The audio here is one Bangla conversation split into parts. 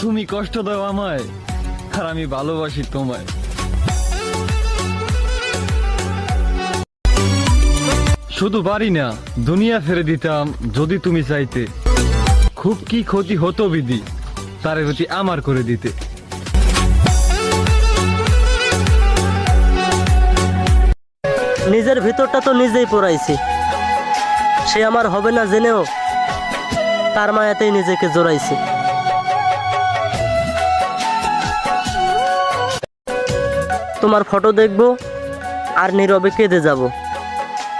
তুমি কষ্ট দাও আমায়, আর আমি ভালোবাসি তোমায়। শুধু পারি না, দুনিয়া ফেরে দিতাম যদি তুমি চাইতে। খুব কি ক্ষতি হতো বিধি, তারে প্রতি আমার করে দিতে। নিজের ভিতরটা তো নিজেই পোড়াইছি, সে আমার হবে না জেনেও তার মায়াতেই নিজেকে জোড়াইছি। তোমার ফটো দেখবো আর নীরবে কেঁদে যাব।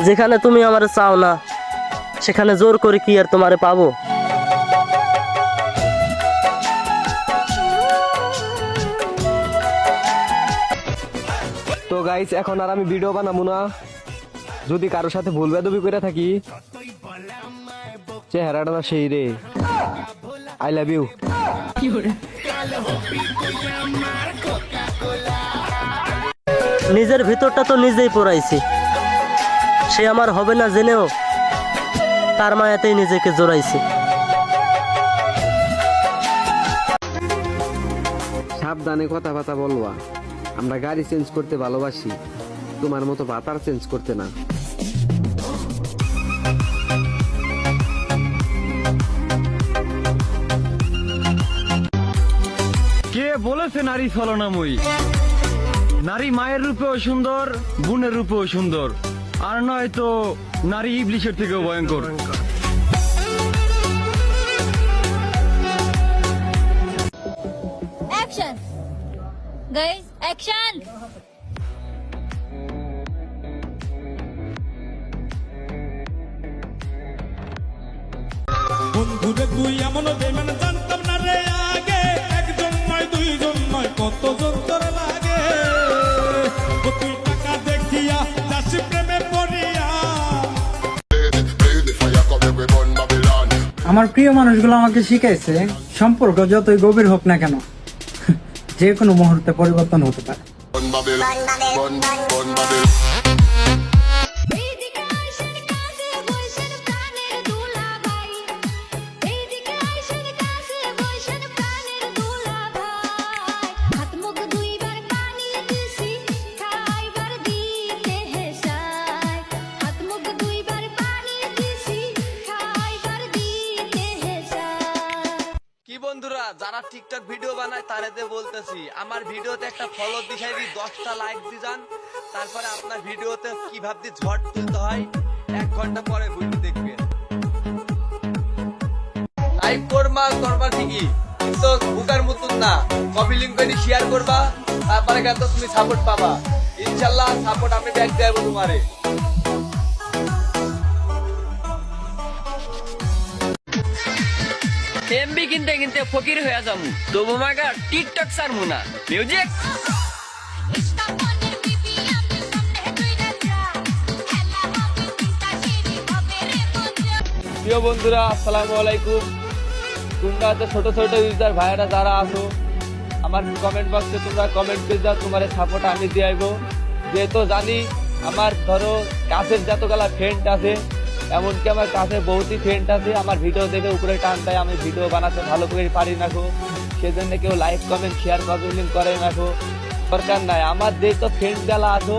যেখানে তুমি আমারে চাও না, সেখানে জোর করে কি আর তোমারে পাবো? তো গাইস, এখন আর আমি ভিডিও বানাবো না। যদি কারোর সাথে ভুল বেদবি করে থাকি, চেহারাটা না সেই রে। I love you. নিজের ভিতরটা তো নিজেই পোড়াইছি, সে আমার হবে না জেনেও তার মায়াতেই নিজেকে জোড়াইছি। সাবধানে কথাবার্তা বলবা। আমরা গাড়ি চেঞ্জ করতে ভালোবাসি, তোমার মতো ভাতার চেঞ্জ করতে না। কে বলেছে নারী ছলনাময়ী? নারী মায়ের রূপেও সুন্দর, বোনের রূপেও সুন্দর, আর নয় তো নারী ইবলিশের থেকেও ভয়ঙ্কর। Action! Guys, action! বন্ধুরে তুই এমন বেমান জানতাম না রে আগে। একজন নয় দুইজন নয় কতজন তোর লাগে। ও তুই টাকা দেখিয়া যাস প্রেমে পড়িয়া। আমার প্রিয় মানুষগুলো আমাকে শিখাইছে সম্পর্ক যতই গভীর হোক না কেন, যে কোনো মুহূর্তে পরিবর্তন হতে পারে। এইদিকে আইসেন কাছে বসেন প্রাণের দুলাভাই। এইদিকে আইসেন কাছে বসেন প্রাণের দুলাভাই। হাত মুখ দুইবার পানি দিছি, খাইবার দিতে হেসায়। হাত মুখ দুইবার পানি দিছি, খাইবার দিতে হেসায়। কি বন্ধুরা, যারা টিকটক ভিডিও বানায় তাদের বলতেছি, আমার ভিডিওতে একটা ফলো দিশাই দি, 10টা লাইক দিয়ে যান। তারপরে আপনার ভিডিওতে কিভাবে ঝড় তুলতে হয় 1 ঘন্টা পরে ভিডিও দেখবেন। লাইক করবা ঠিকই, কিন্তু বুকার মতন না। কপি লিংক করে শেয়ার করবা, তারপরে কিন্তু তুমি সাপোর্ট পাবা। ইনশাআল্লাহ সাপোর্ট আমি ব্যাক দেব তোমারে। এমবি কিনতে কিনতে ফকির হয়ে যাবো, তবু মাগা টিকটক সারমু না। মিউজিক ইস্তাম্বুলের বিবি আমি সামনে কইরা যা। খেলা হবে চিন্তা শিরি হবে রে বন্ধু। প্রিয় বন্ধুরা, আসসালামু আলাইকুম। তোমরা তো ছোট ছোট ইউজার ভাইরা যারা আছো, আমার কমেন্ট বক্সে তোমরা কমেন্ট করে দাও, তোমার সাপোর্ট আমি দিয়ে আইবো। যেহেতু জানি আমার ধরো কাছের যতগুলা ফ্রেন্ড আছে, এমনকি আমার কাছে বহুতই ফ্রেন্ড আছে, আমার ভিডিও দেখে উপরে টান দেয়, আমি ভিডিও বানাতে ভালো করে পারি না গো। সেজন্য কেউ লাইক কমেন্ট শেয়ার কমেন্ট করে না গো, দরকার নাই। আমার যে তো ফ্রেন্ড যারা আছো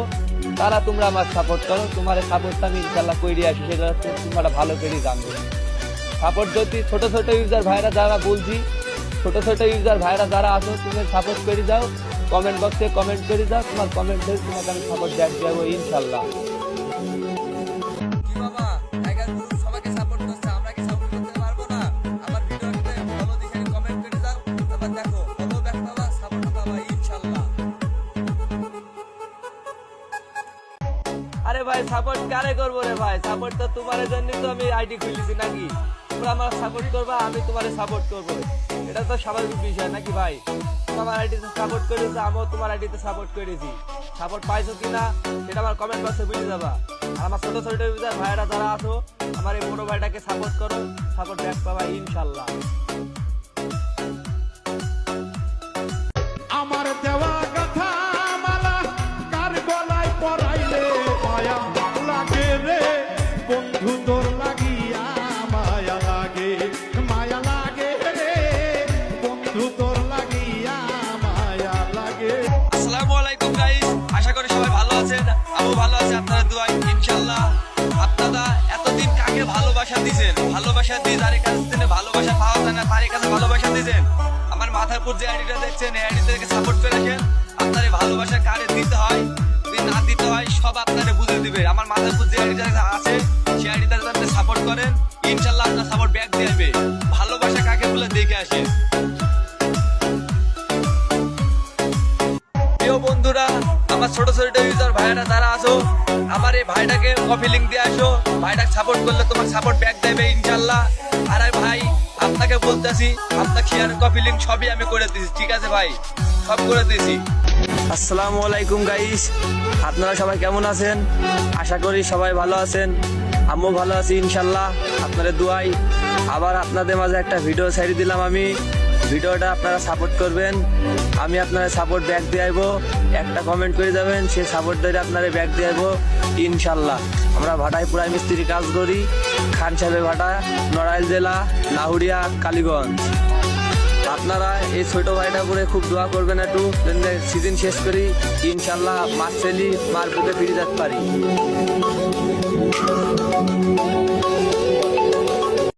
তারা তোমরা আমার সাপোর্ট করো, তোমার সাপোর্টটা আমি ইনশাল্লাহ করে আসি, সেটা হচ্ছে তোমরা ভালো করেই জানবো। সাপোর্ট যদি ছোট ছোট ইউজার ভাইরা যারা বলছি, ছোট ছোট ইউজার ভাইরা যারা আছো, তুমি সাপোর্ট করে যাও, কমেন্ট বক্সে কমেন্ট করে যাও, তোমার কমেন্ট ধরে তোমাকে আমি সাপোর্ট দিয়ে যাবো ইনশাল্লাহ। কি বাবা, টাইগার গ্রুপ সবাইকে সাপোর্ট করছে, আমরা কি সাপোর্ট করতে পারবো না? আমার ভিডিওতে ফলো দিয়ে কমেন্ট করে দাও, তারপর দেখো ফলো ব্যাক পাবা, সাপোর্ট পাবা ইনশাল্লাহ। আরে ভাই, সাপোর্ট কারে করবো রে ভাই? সাপোর্ট তো তোমার জন্যই তো আমি আইডি খুলেছি নাকি? তোমরা আমার সাপোর্ট করবা, আমি তোমার সাপোর্ট করবো, এটা তো স্বাভাবিক বিষয় নাকি ভাই? আমার আইডিতে সাপোর্ট করেছো, আমিও তোমার আইডিতে সাপোর্ট করেছি। সাপোর্ট পাইছো কিনা সেটা আমার কমেন্ট বক্সে বুঝে যাবা। আর আমার ছোট ছোট ইউজার ভাইরা যারা আছো, আমার এই বড় ভাইটাকে সাপোর্ট করো, সাপোর্ট ব্যাক পাবা ইনশাল্লাহ। আমার দেওয়া কথা মালা কার গলায় পরাইলে মায়া লাগে রে বন্ধু, তোর লাগিয়া মায়া লাগে রে বন্ধু, তোর ভালোবাসা দিয়েছেন, ভালোবাসা দিয়ে যার কাছে দিনে ভালোবাসা পাওয়া যায় না তার কাছে ভালোবাসা দিয়েছেন। আমার মাথাপুর যে আইডিটা দেখছেন এই আইডিটাকে সাপোর্ট করে রাখেন। আপনার এই ভালোবাসা কারে দিতে হয় যদি না দিতে হয় সব আপনারে বুঝে দিবে। আমার মাথাপুর যে আইডিটা আছে সেই আইডিটা আপনি সাপোর্ট করেন, ইনশাল্লাহ আপনার সাপোর্ট ব্যাক দিবে। ভালোবাসা কাকে বলে দেখে আসেন। প্রিয় বন্ধুরা, আমার ছোট ছোট ইউজার ভাইরা যারা আছো, আমার এই ভাইটাকে কপি লিঙ্ক দিয়ে আসো। ভাইটাকে সাপোর্ট করলে তোমার সাপোর্ট ব্যাক দেবে ইনশাল্লাহ। আর ভাই আপনাকে বলতেছি, আপনার শেয়ার কপি লিঙ্ক সবই আমি করে দিয়েছি, ঠিক আছে ভাই, সব করে দিয়েছি। আসসালামু আলাইকুম গাইস, আপনারা সবাই কেমন আছেন? আশা করি সবাই ভালো আছেন, আমিও ভালো আছি ইনশাল্লাহ আপনাদের দোয়াই। আবার আপনাদের মাঝে একটা ভিডিও ছেড়ে দিলাম আমি, ভিডিওটা আপনারা সাপোর্ট করবেন, আমি আপনারা সাপোর্ট ব্যাক দিয়ে আইবো। একটা কমেন্ট করে যাবেন, সেই সাপোর্ট ধরে আপনারা ব্যাক দিয়ে আইবো ইনশাল্লাহ। আমরা ভাটায় পুরাই মিস্ত্রি কাজ করি, খান সাহেবের ভাটা, নড়াইল জেলা, লাহুড়িয়া, কালীগঞ্জ। আপনারা এই ছোট ভাইটা করে খুব দোয়া করবেন, একটু সিজন শেষ করি ইনশাল্লাহ, মাছ ছেলি মার বুকে ফিরে যেতে পারি।